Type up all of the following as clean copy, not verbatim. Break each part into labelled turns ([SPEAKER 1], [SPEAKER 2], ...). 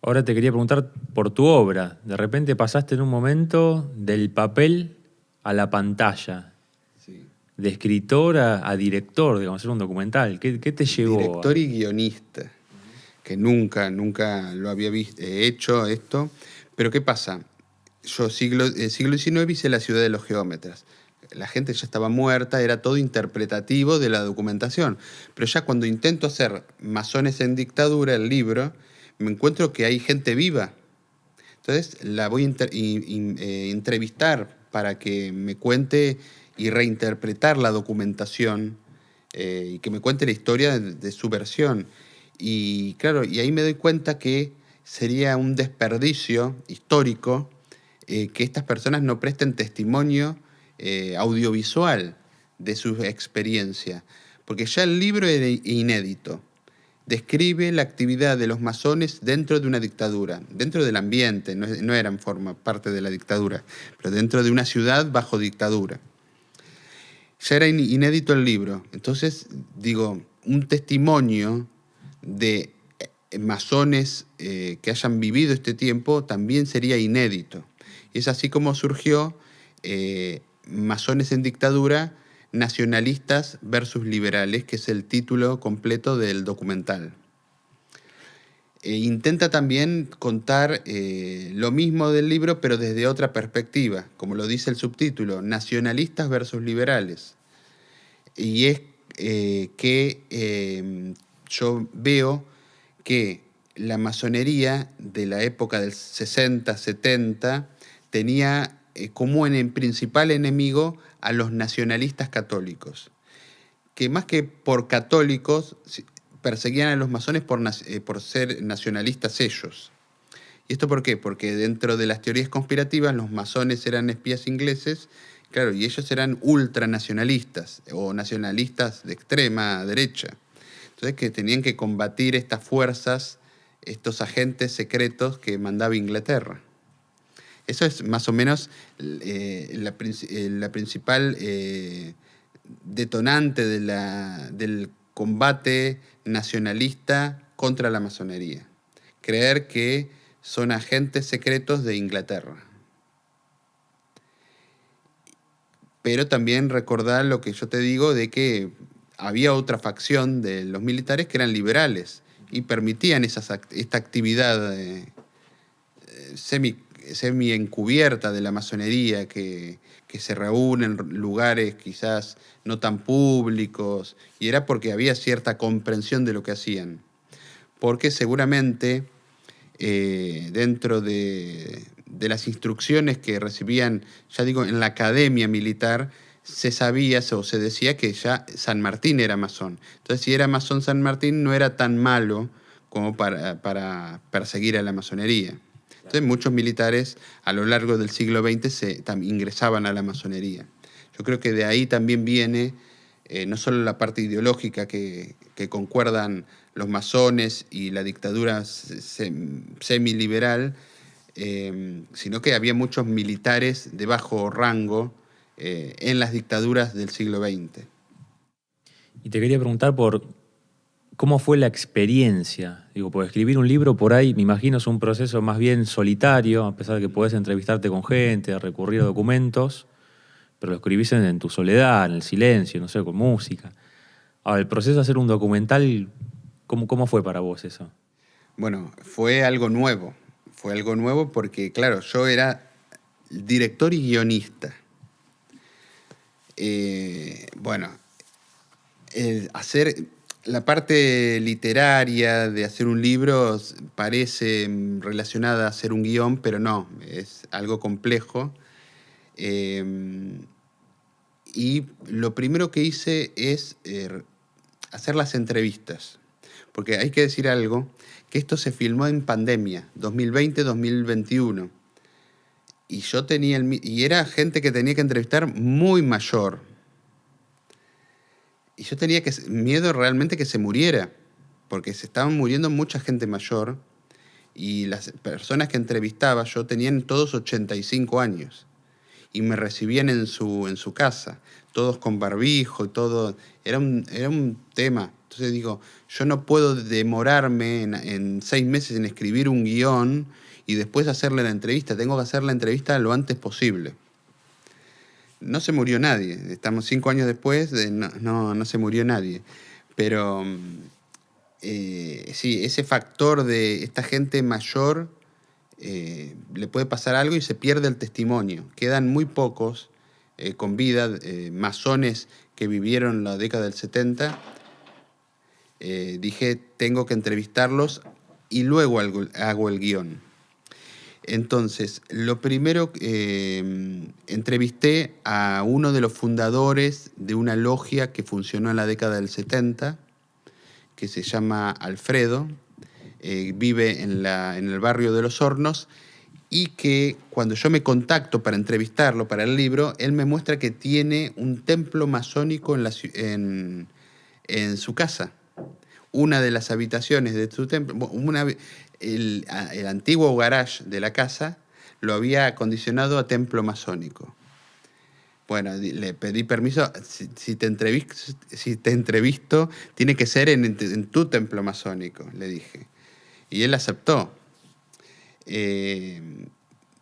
[SPEAKER 1] Ahora te quería preguntar por tu obra. De repente pasaste en un momento del papel a la pantalla,
[SPEAKER 2] Sí.
[SPEAKER 1] de escritor a director, digamos, hacer un documental. ¿Qué te llevó
[SPEAKER 2] Director
[SPEAKER 1] a...?
[SPEAKER 2] y guionista, que nunca lo había hecho esto. Pero ¿qué pasa? Yo siglo XIX hice La ciudad de los geómetras. La gente ya estaba muerta, era todo interpretativo de la documentación. Pero ya cuando intento hacer Masones en dictadura, el libro, me encuentro que hay gente viva. Entonces la voy a entrevistar para que me cuente y reinterpretar la documentación, y que me cuente la historia de su versión. Y claro, y ahí me doy cuenta que sería un desperdicio histórico, que estas personas no presten testimonio audiovisual de su experiencia, porque ya el libro era inédito. Describe la actividad de los masones dentro de una dictadura, dentro del ambiente, no eran parte de la dictadura, pero dentro de una ciudad bajo dictadura. Ya era inédito el libro. Entonces, digo, un testimonio de masones que hayan vivido este tiempo también sería inédito. Y es así como surgió Masones en dictadura, nacionalistas versus liberales, que es el título completo del documental. Intenta también contar lo mismo del libro, pero desde otra perspectiva, como lo dice el subtítulo, nacionalistas versus liberales. Y es que yo veo que la masonería de la época del 60, 70 tenía como en principal enemigo a los nacionalistas católicos, que más que por católicos perseguían a los masones por ser nacionalistas ellos. ¿Y esto por qué? Porque dentro de las teorías conspirativas los masones eran espías ingleses, claro, y ellos eran ultranacionalistas o nacionalistas de extrema derecha. Entonces que tenían que combatir estas fuerzas, estos agentes secretos que mandaba Inglaterra. Eso es más o menos la principal detonante del combate nacionalista contra la masonería. Creer que son agentes secretos de Inglaterra. Pero también recordar lo que yo te digo de que había otra facción de los militares que eran liberales y permitían esta actividad semi, semi encubierta de la masonería que se reúne en lugares quizás no tan públicos, y era porque había cierta comprensión de lo que hacían. Porque seguramente dentro de las instrucciones que recibían, ya digo, en la academia militar, se sabía o se decía que ya San Martín era masón. Entonces, si era masón San Martín, no era tan malo como para perseguir a la masonería. Entonces, muchos militares a lo largo del siglo XX ingresaban a la masonería. Yo creo que de ahí también viene no solo la parte ideológica que concuerdan los masones y la dictadura semiliberal, sino que había muchos militares de bajo rango en las dictaduras del siglo XX.
[SPEAKER 1] Y te quería preguntar por cómo fue la experiencia. Digo, por escribir un libro por ahí, me imagino es un proceso más bien solitario, a pesar de que podés entrevistarte con gente, recurrir a documentos, pero lo escribís en tu soledad, en el silencio, no sé, con música. Ahora, el proceso de hacer un documental, ¿cómo fue para vos eso?
[SPEAKER 2] Bueno, fue algo nuevo porque, claro, yo era director y guionista. Bueno, hacer la parte literaria de hacer un libro parece relacionada a hacer un guión, pero no, es algo complejo. Eh, y lo primero que hice es hacer las entrevistas, porque hay que decir algo, que esto se filmó en pandemia, 2020-2021. Y yo y era gente que tenía que entrevistar muy mayor. Y yo tenía miedo realmente que se muriera, porque se estaban muriendo mucha gente mayor y las personas que entrevistaba yo tenían todos 85 años y me recibían en su casa, todos con barbijo y todo. Era un tema. Entonces digo, yo no puedo demorarme en 6 meses en escribir un guión y después hacerle la entrevista. Tengo que hacer la entrevista lo antes posible. No se murió nadie. Estamos 5 años después, no se murió nadie. Pero sí, ese factor de esta gente mayor le puede pasar algo y se pierde el testimonio. Quedan muy pocos con vida, masones que vivieron la década del 70. Dije, tengo que entrevistarlos y luego hago el guión. Entonces, lo primero, entrevisté a uno de los fundadores de una logia que funcionó en la década del 70, que se llama Alfredo, vive en el barrio de Los Hornos, y que cuando yo me contacto para entrevistarlo para el libro, él me muestra que tiene un templo masónico en su casa. Una de las habitaciones de su templo, el antiguo garage de la casa, lo había acondicionado a templo masónico. Bueno, le pedí permiso, si te entrevisto, tiene que ser en tu templo masónico, le dije. Y él aceptó.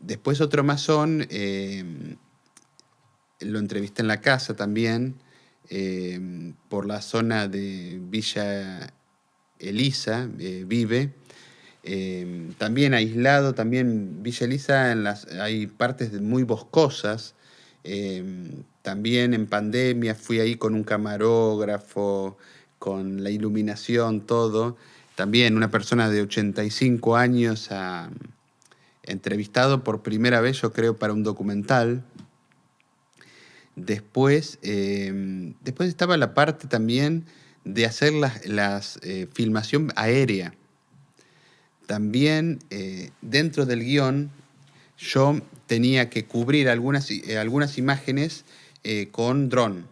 [SPEAKER 2] Después otro masón, lo entrevisté en la casa también, por la zona de Villa Elisa, vive. También aislado, también Villa Elisa, hay partes muy boscosas. También en pandemia fui ahí con un camarógrafo, con la iluminación, todo. También una persona de 85 años entrevistado por primera vez, yo creo, para un documental. Después estaba la parte también de hacer las filmación aérea. También dentro del guión yo tenía que cubrir algunas imágenes con dron.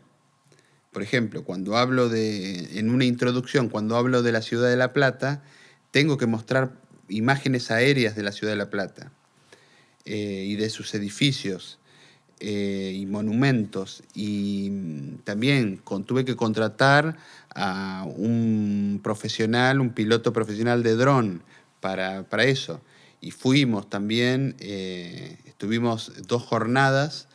[SPEAKER 2] Por ejemplo, en una introducción, cuando hablo de la ciudad de La Plata, tengo que mostrar imágenes aéreas de la ciudad de La Plata y de sus edificios y monumentos. Y también tuve que contratar a un piloto profesional de dron para eso. Y fuimos también, estuvimos 2 jornadas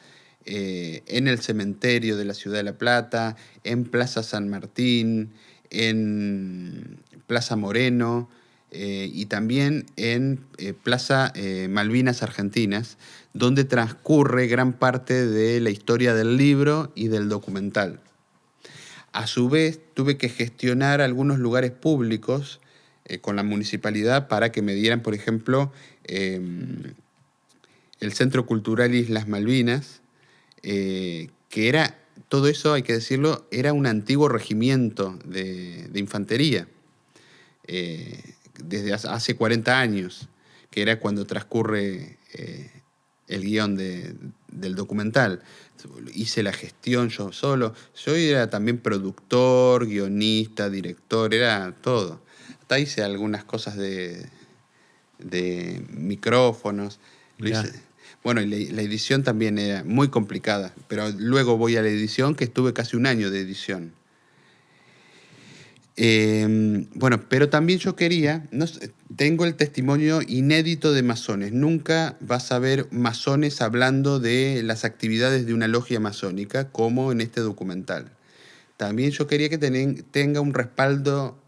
[SPEAKER 2] en el cementerio de la ciudad de La Plata, en Plaza San Martín, en Plaza Moreno y también en Plaza Malvinas Argentinas, donde transcurre gran parte de la historia del libro y del documental. A su vez, tuve que gestionar algunos lugares públicos con la municipalidad para que me dieran, por ejemplo, el Centro Cultural Islas Malvinas, que era, todo eso hay que decirlo, era un antiguo regimiento de infantería, desde hace 40 años, que era cuando transcurre el guión del documental. Hice la gestión yo solo. Yo era también productor, guionista, director, era todo. Hasta hice algunas cosas de micrófonos. Lo hice. Bueno, y la edición también era muy complicada, pero luego voy a la edición, que estuve casi un año de edición. Bueno, pero también yo quería, tengo el testimonio inédito de masones. Nunca vas a ver masones hablando de las actividades de una logia masónica como en este documental. También yo quería que tenga un respaldo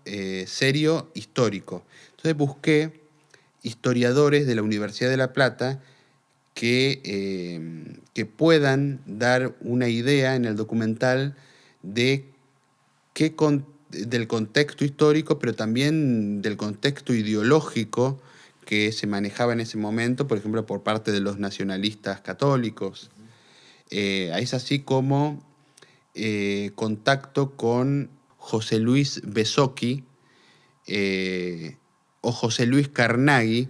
[SPEAKER 2] serio histórico. Entonces busqué historiadores de la Universidad de La Plata que puedan dar una idea en el documental del contexto histórico, pero también del contexto ideológico que se manejaba en ese momento, por ejemplo, por parte de los nacionalistas católicos. Es así como contacto con José Luis Besocchi o José Luis Carnaghi,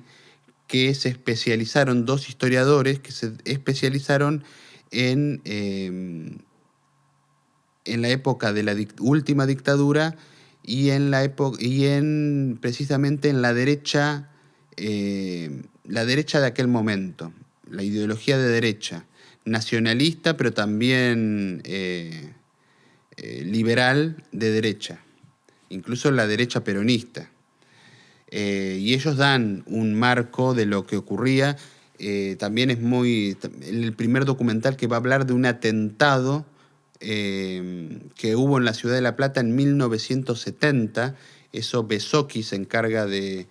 [SPEAKER 2] que se especializaron, 2 historiadores que se especializaron en la época de la última dictadura y precisamente en la derecha de aquel momento, la ideología de derecha, nacionalista, pero también liberal de derecha. incluso la derecha peronista. Y ellos dan un marco de lo que ocurría. También es el primer documental que va a hablar de un atentado que hubo en la ciudad de La Plata en 1970. Eso Besoki se encarga de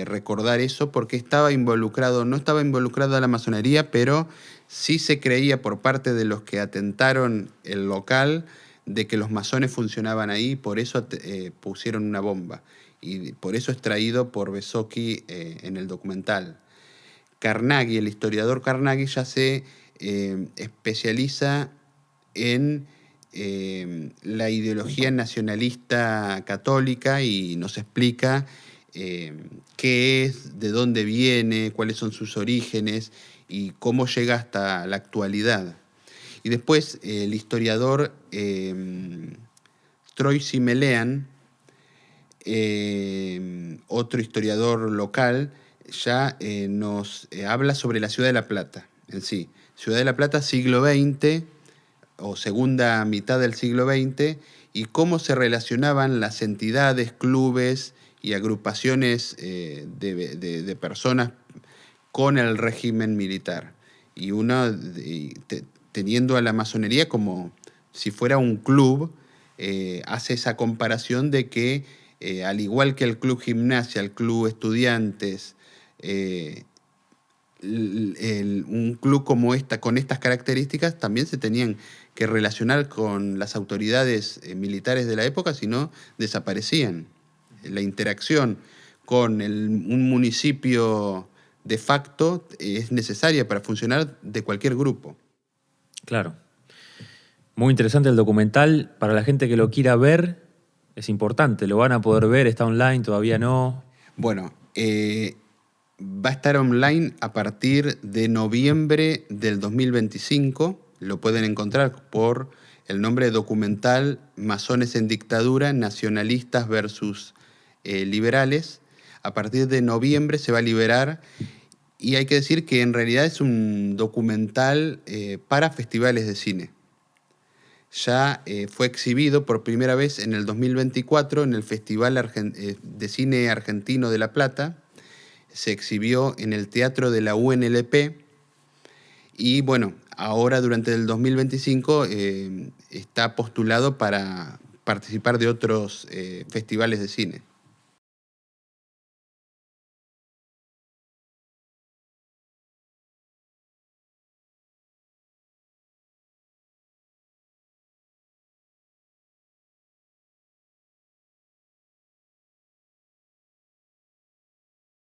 [SPEAKER 2] recordar eso, porque no estaba involucrado la masonería, pero sí se creía por parte de los que atentaron el local de que los masones funcionaban ahí, por eso pusieron una bomba. Y por eso es traído por Besoki en el documental. Carnaghi, el historiador Carnaghi, ya se especializa en la ideología nacionalista católica y nos explica qué es, de dónde viene, cuáles son sus orígenes y cómo llega hasta la actualidad. Y después el historiador Troisi Melean, otro historiador local, ya nos habla sobre la ciudad de La Plata en sí. Ciudad de La Plata, siglo XX o segunda mitad del siglo XX, y cómo se relacionaban las entidades, clubes y agrupaciones de personas con el régimen militar. Y uno, teniendo a la masonería como si fuera un club, hace esa comparación de que, al igual que el club gimnasia, el club estudiantes, un club como con estas características, también se tenían que relacionar con las autoridades militares de la época, si no desaparecían. La interacción con un municipio de facto es necesaria para funcionar de cualquier grupo.
[SPEAKER 1] Claro. Muy interesante el documental. Para la gente que lo quiera ver, es importante. Lo van a poder ver, está online, todavía no.
[SPEAKER 2] Bueno, va a estar online a partir de noviembre del 2025. Lo pueden encontrar por el nombre de documental Masones en Dictadura, Nacionalistas versus Liberales. A partir de noviembre se va a liberar, y hay que decir que en realidad es un documental para festivales de cine. Ya fue exhibido por primera vez en el 2024 en el Festival de Cine Argentino de La Plata. Se exhibió en el Teatro de la UNLP, y bueno, ahora durante el 2025 está postulado para participar de otros festivales de cine.